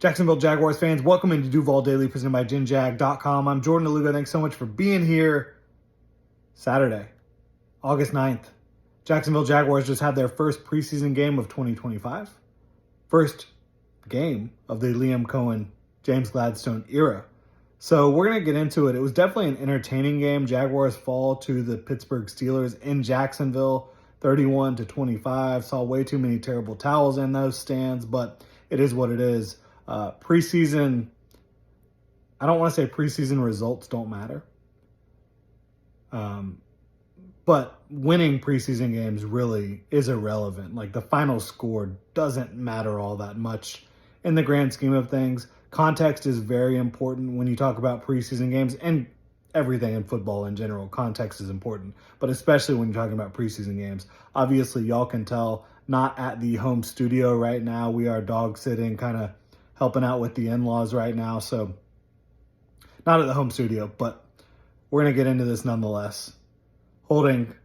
Jacksonville Jaguars fans, welcome into Duval Daily, presented by GenJag.com. I'm Jordan DeLuga. Thanks so much for being here. Saturday, August 9th. Jacksonville Jaguars just had their first preseason game of 2025. First game of the Liam Cohen, James Gladstone era. So we're going to get into it. It was definitely an entertaining game. Jaguars fall to the Pittsburgh Steelers in Jacksonville, 31-25. Saw way too many terrible towels in those stands, but it is what it is. Preseason, I don't want to say preseason results don't matter. But winning preseason games really is irrelevant. Like, the final score doesn't matter all that much in the grand scheme of things. Context is very important when you talk about preseason games, and everything in football in general. Context is important, but especially when you're talking about preseason games. Obviously, y'all can tell, not at the home studio right now. We are dog sitting, kind of helping out with the in-laws right now. So not at the home studio, but we're going to get into this nonetheless. Holding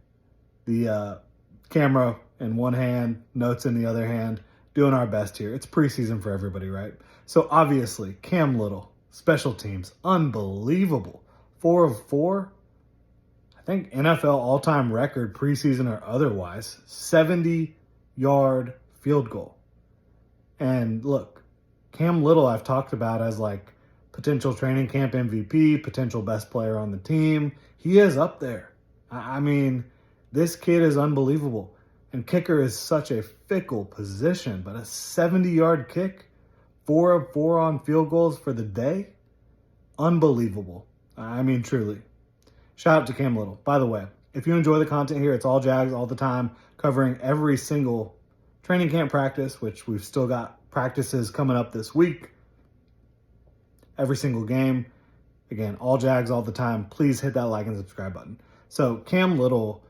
the camera in one hand, notes in the other hand, doing our best here. It's preseason for everybody, right? So obviously, Cam Little, special teams, unbelievable. 4 of 4. I think NFL all-time record, preseason or otherwise. 70-yard field goal. And look, Cam Little I've talked about as like potential training camp MVP, potential best player on the team. He is up there. I mean, this kid is unbelievable. And kicker is such a fickle position, but a 70-yard kick, 4 of 4 on field goals for the day, unbelievable. I mean, truly. Shout out to Cam Little. By the way, if you enjoy the content here, it's all Jags all the time, covering every single training camp practice, which we've still got practices coming up this week. Every single game. Again, all Jags all the time. Please hit that like and subscribe button. So Cam Little,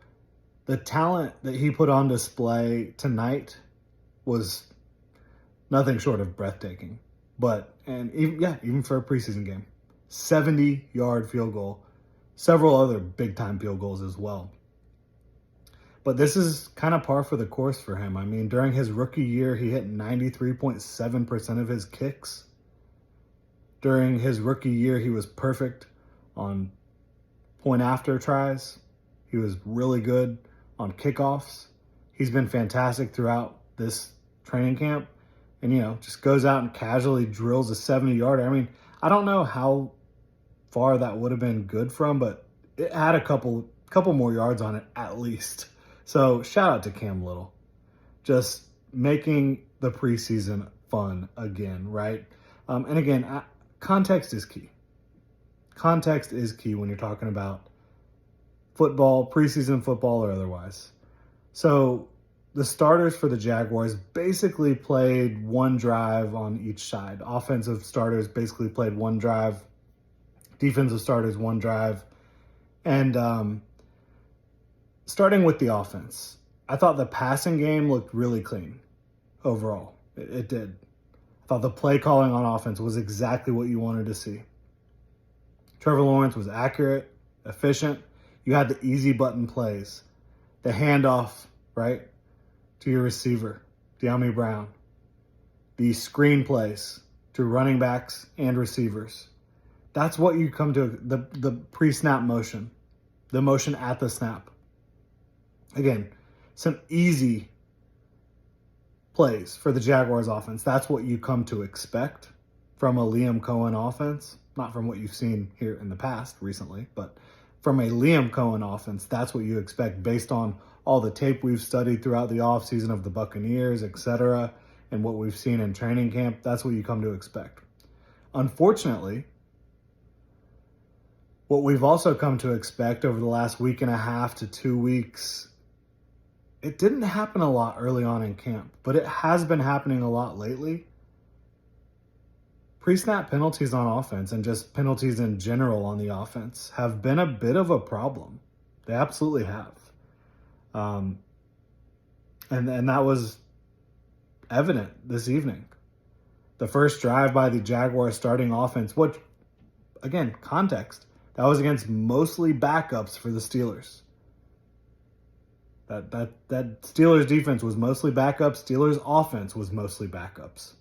the talent that he put on display tonight was nothing short of breathtaking. Even for a preseason game. 70-yard field goal. Several other big-time field goals as well. But this is kind of par for the course for him. I mean, during his rookie year, he hit 93.7% of his kicks. During his rookie year, he was perfect on point-after tries. He was really good on kickoffs. He's been fantastic throughout this training camp. And, just goes out and casually drills a 70-yarder. I mean, I don't know how far that would have been good from, but it had a couple more yards on it at least. So shout out to Cam Little. Just making the preseason fun again, right? And again, context is key. Context is key when you're talking about football, preseason football or otherwise. So the starters for the Jaguars basically played one drive on each side. Offensive starters basically played one drive. Defensive starters, one drive. And starting with the offense, I thought the passing game looked really clean overall. It did. I thought the play calling on offense was exactly what you wanted to see. Trevor Lawrence was accurate, efficient. You had the easy button plays. The handoff, right, to your receiver, De'Ami Brown. The screen plays to running backs and receivers. That's what you come to, the pre-snap motion, the motion at the snap. Again, some easy plays for the Jaguars offense. That's what you come to expect from a Liam Cohen offense. Not from what you've seen here in the past recently, but from a Liam Cohen offense, that's what you expect based on all the tape we've studied throughout the offseason of the Buccaneers, etc., and what we've seen in training camp. That's what you come to expect. Unfortunately, what we've also come to expect over the last week and a half to 2 weeks, it didn't happen a lot early on in camp, but it has been happening a lot lately. Pre-snap penalties on offense and just penalties in general on the offense have been a bit of a problem. They absolutely have. And that was evident this evening. The first drive by the Jaguars starting offense, which, again, context, that was against mostly backups for the Steelers. That Steelers defense was mostly backups. Steelers offense was mostly backups.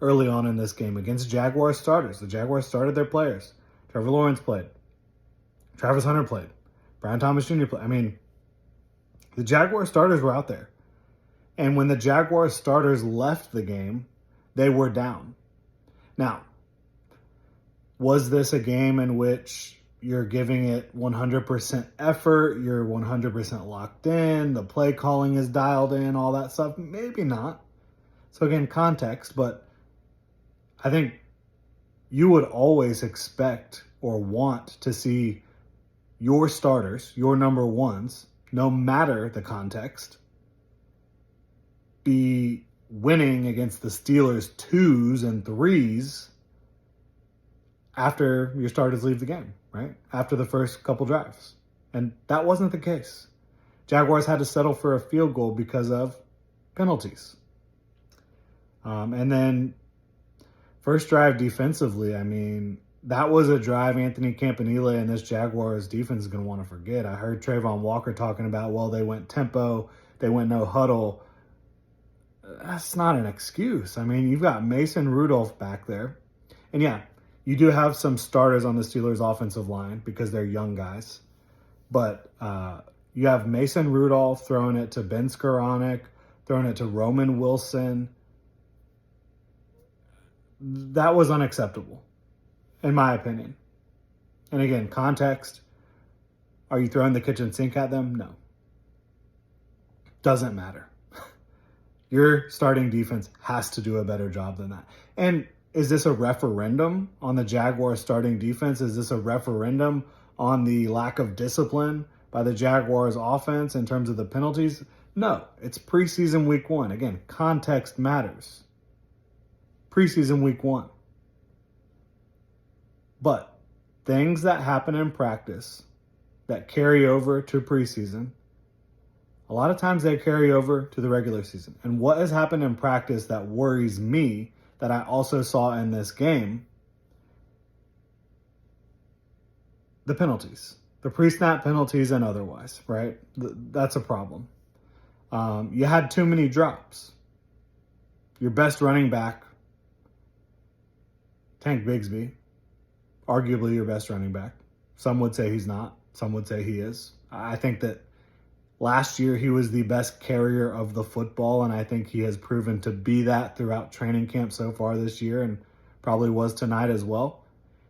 early on in this game against Jaguars starters. The Jaguars started their players. Trevor Lawrence played. Travis Hunter played. Brian Thomas Jr. played. I mean, the Jaguars starters were out there. And when the Jaguars starters left the game, they were down. Now, was this a game in which you're giving it 100% effort, you're 100% locked in, the play calling is dialed in, all that stuff? Maybe not. So again, context, but I think you would always expect or want to see your starters, your number ones, no matter the context, be winning against the Steelers' 2s and 3s after your starters leave the game, right? After the first couple drives. And that wasn't the case. Jaguars had to settle for a field goal because of penalties. And then first drive defensively, I mean, that was a drive Anthony Campanile and this Jaguars defense is going to want to forget. I heard Trayvon Walker talking about, well, they went tempo, they went no huddle. That's not an excuse. I mean, you've got Mason Rudolph back there. And yeah, you do have some starters on the Steelers' offensive line because they're young guys. But you have Mason Rudolph throwing it to Ben Skoranek, throwing it to Roman Wilson. That was unacceptable, in my opinion. And again, context. Are you throwing the kitchen sink at them? No. Doesn't matter. Your starting defense has to do a better job than that. And is this a referendum on the Jaguars starting defense? Is this a referendum on the lack of discipline by the Jaguars offense in terms of the penalties? No, it's preseason week 1. Again, context matters. Preseason week 1. But things that happen in practice that carry over to preseason, a lot of times they carry over to the regular season. And what has happened in practice that worries me, that I also saw in this game, the penalties, the pre-snap penalties and otherwise, right? That's a problem. You had too many drops. Your best running back, Tank Bigsby, arguably your best running back. Some would say he's not. Some would say he is. I think that last year he was the best carrier of the football, and I think he has proven to be that throughout training camp so far this year, and probably was tonight as well.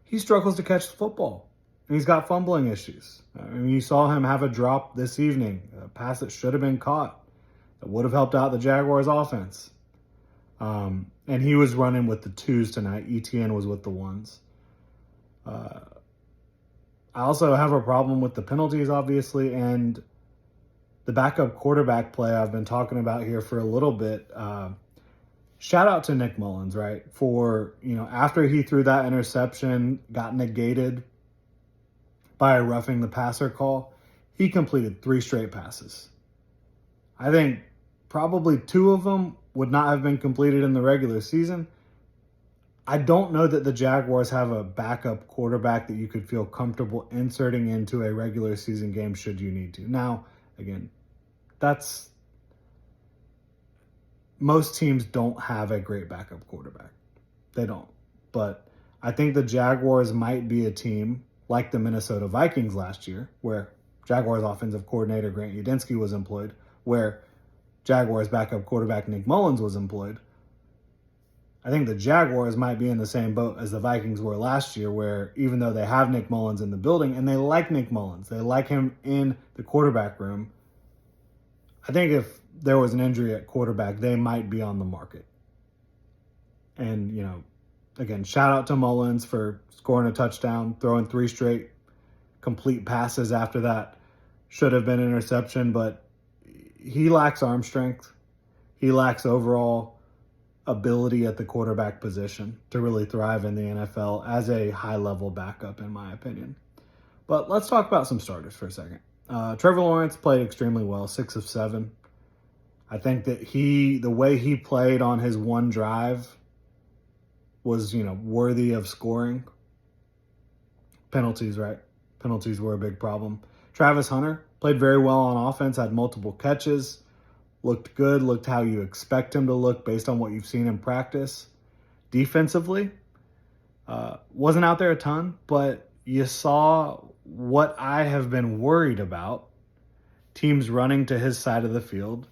He struggles to catch the football, and he's got fumbling issues. I mean, you saw him have a drop this evening, a pass that should have been caught, that would have helped out the Jaguars offense. And he was running with the 2s tonight. ETN was with the 1s. I also have a problem with the penalties, obviously, and the backup quarterback play I've been talking about here for a little bit. Shout out to Nick Mullins, right? For, after he threw that interception, got negated by a roughing the passer call, he completed 3 straight passes. I think probably 2 of them would not have been completed in the regular season. I don't know that the Jaguars have a backup quarterback that you could feel comfortable inserting into a regular season game should you need to. Now, again, most teams don't have a great backup quarterback. They don't. But I think the Jaguars might be a team like the Minnesota Vikings last year, where Jaguars offensive coordinator Grant Udinski was employed, where Jaguars backup quarterback Nick Mullins was employed. I think the Jaguars might be in the same boat as the Vikings were last year, where even though they have Nick Mullins in the building, and they like Nick Mullins, they like him in the quarterback room, I think if there was an injury at quarterback, they might be on the market. And, again, shout out to Mullins for scoring a touchdown, throwing 3 straight complete passes after that. Should have been interception, but he lacks arm strength. He lacks overall ability at the quarterback position to really thrive in the NFL as a high-level backup, in my opinion. But let's talk about some starters for a second. Trevor Lawrence played extremely well, 6 of 7. I think that the way he played on his one drive was, worthy of scoring. Penalties, right? Penalties were a big problem. Travis Hunter played very well on offense, had multiple catches, looked good, looked how you expect him to look based on what you've seen in practice. Defensively, wasn't out there a ton, but you saw what I have been worried about, teams running to his side of the field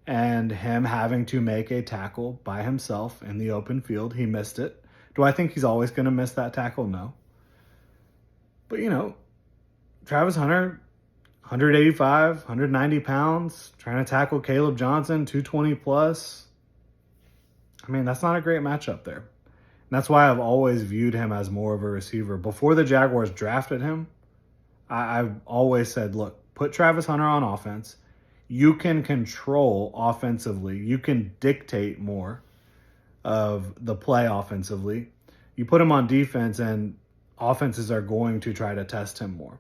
and him having to make a tackle by himself in the open field. He missed it. Do I think he's always going to miss that tackle? No. But, Travis Hunter, 185, 190 pounds, trying to tackle Caleb Johnson, 220 plus. I mean, that's not a great matchup there. And that's why I've always viewed him as more of a receiver. Before the Jaguars drafted him, I've always said, look, put Travis Hunter on offense. You can control offensively. You can dictate more of the play offensively. You put him on defense, and offenses are going to try to test him more.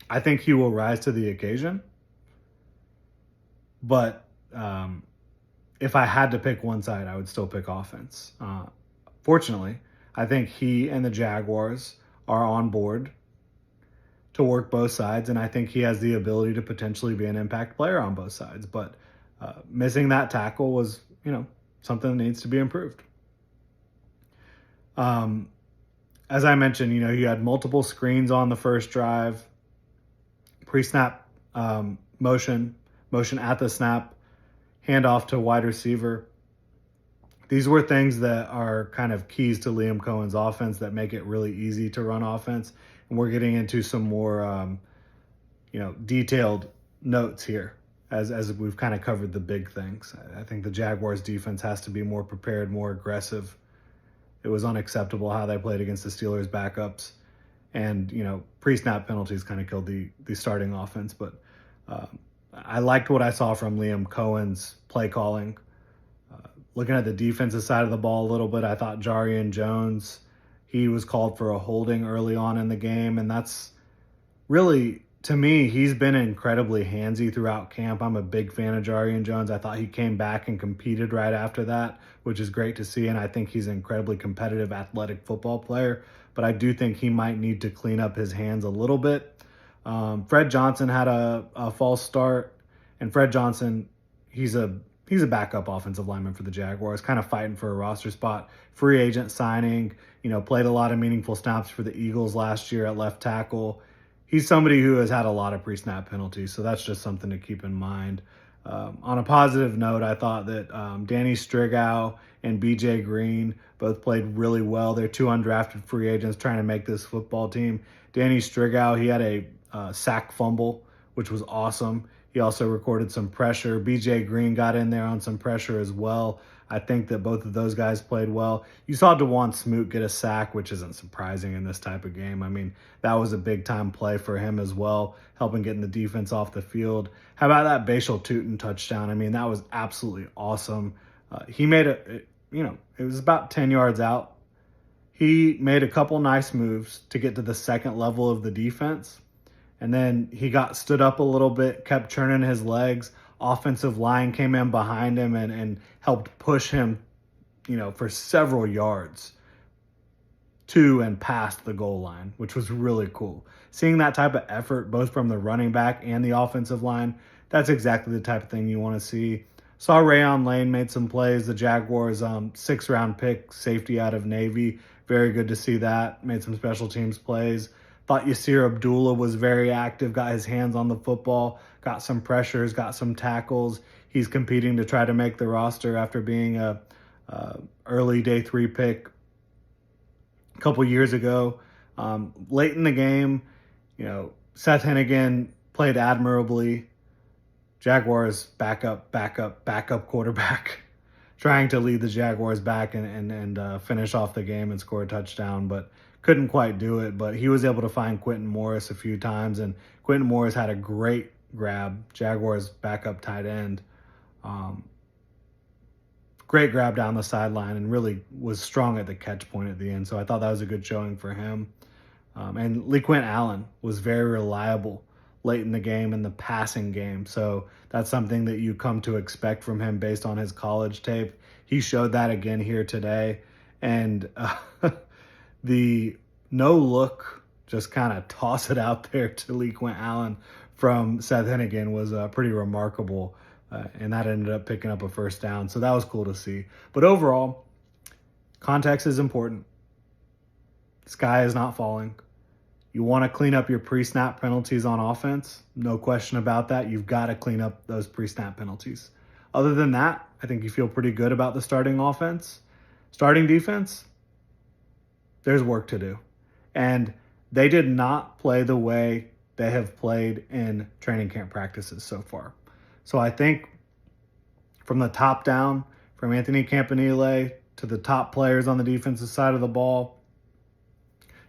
I think he will rise to the occasion. But if I had to pick one side, I would still pick offense. Fortunately, I think he and the Jaguars are on board to work both sides, and I think he has the ability to potentially be an impact player on both sides. But missing that tackle was, something that needs to be improved. As I mentioned, you had multiple screens on the first drive, pre-snap motion at the snap, handoff to wide receiver. These were things that are kind of keys to Liam Cohen's offense that make it really easy to run offense. And we're getting into some more, detailed notes here as we've kind of covered the big things. I think the Jaguars defense has to be more prepared, more aggressive. It was unacceptable how they played against the Steelers backups. And, pre-snap penalties kind of killed the starting offense. But I liked what I saw from Liam Cohen's play calling. Looking at the defensive side of the ball a little bit, I thought Jarian Jones, he was called for a holding early on in the game. And that's really, to me, he's been incredibly handsy throughout camp. I'm a big fan of Jarian Jones. I thought he came back and competed right after that, which is great to see. And I think he's an incredibly competitive, athletic football player. But I do think he might need to clean up his hands a little bit. Fred Johnson had a false start. And Fred Johnson, he's a backup offensive lineman for the Jaguars, kind of fighting for a roster spot. Free agent signing, played a lot of meaningful snaps for the Eagles last year at left tackle. He's somebody who has had a lot of pre-snap penalties, so that's just something to keep in mind. On a positive note, I thought that Danny Strigow and BJ Green both played really well. They're two undrafted free agents trying to make this football team. Danny Strigow, he had a sack fumble, which was awesome. He also recorded some pressure. BJ Green got in there on some pressure as well. I think that both of those guys played well. You saw DeJuan Smoot get a sack, which isn't surprising in this type of game. I mean, that was a big-time play for him as well, helping getting the defense off the field. How about that Bashal Tutin touchdown? I mean, that was absolutely awesome. He made it was about 10 yards out. He made a couple nice moves to get to the second level of the defense. And then he got stood up a little bit, kept churning his legs. Offensive line came in behind him and helped push him, for several yards to and past the goal line, which was really cool. Seeing that type of effort, both from the running back and the offensive line, that's exactly the type of thing you want to see. Saw Rayon Lane made some plays. The Jaguars, 6th-round pick, safety out of Navy. Very good to see that. Made some special teams plays. Thought Yasir Abdullah was very active, got his hands on the football, got some pressures, got some tackles. He's competing to try to make the roster after being a early day 3 pick a couple years ago. Late in the game, Seth Hennigan played admirably. Jaguars backup quarterback trying to lead the Jaguars back and finish off the game and score a touchdown, but couldn't quite do it. But he was able to find Quentin Morris a few times, and Quentin Morris had a great grab, Jaguars backup tight end. Great grab down the sideline and really was strong at the catch point at the end. So I thought that was a good showing for him. And LeQuint Allen was very reliable late in the game in the passing game. So that's something that you come to expect from him based on his college tape. He showed that again here today. And the no look, just kind of toss it out there to LeQuint Allen from Seth Hennigan was pretty remarkable. And that ended up picking up a first down. So that was cool to see. But overall, context is important. Sky is not falling. You want to clean up your pre-snap penalties on offense. No question about that. You've got to clean up those pre-snap penalties. Other than that, I think you feel pretty good about the starting offense. Starting defense, there's work to do. And they did not play the way they have played in training camp practices so far. So I think from the top down, from Anthony Campanile to the top players on the defensive side of the ball,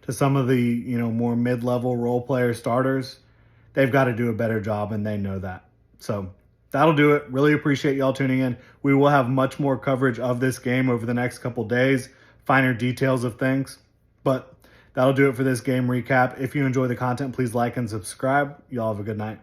to some of the more mid-level role player starters, they've got to do a better job, and they know that. So that'll do it. Really appreciate y'all tuning in. We will have much more coverage of this game over the next couple days, finer details of things. But that'll do it for this game recap. If you enjoy the content, please like and subscribe. Y'all have a good night.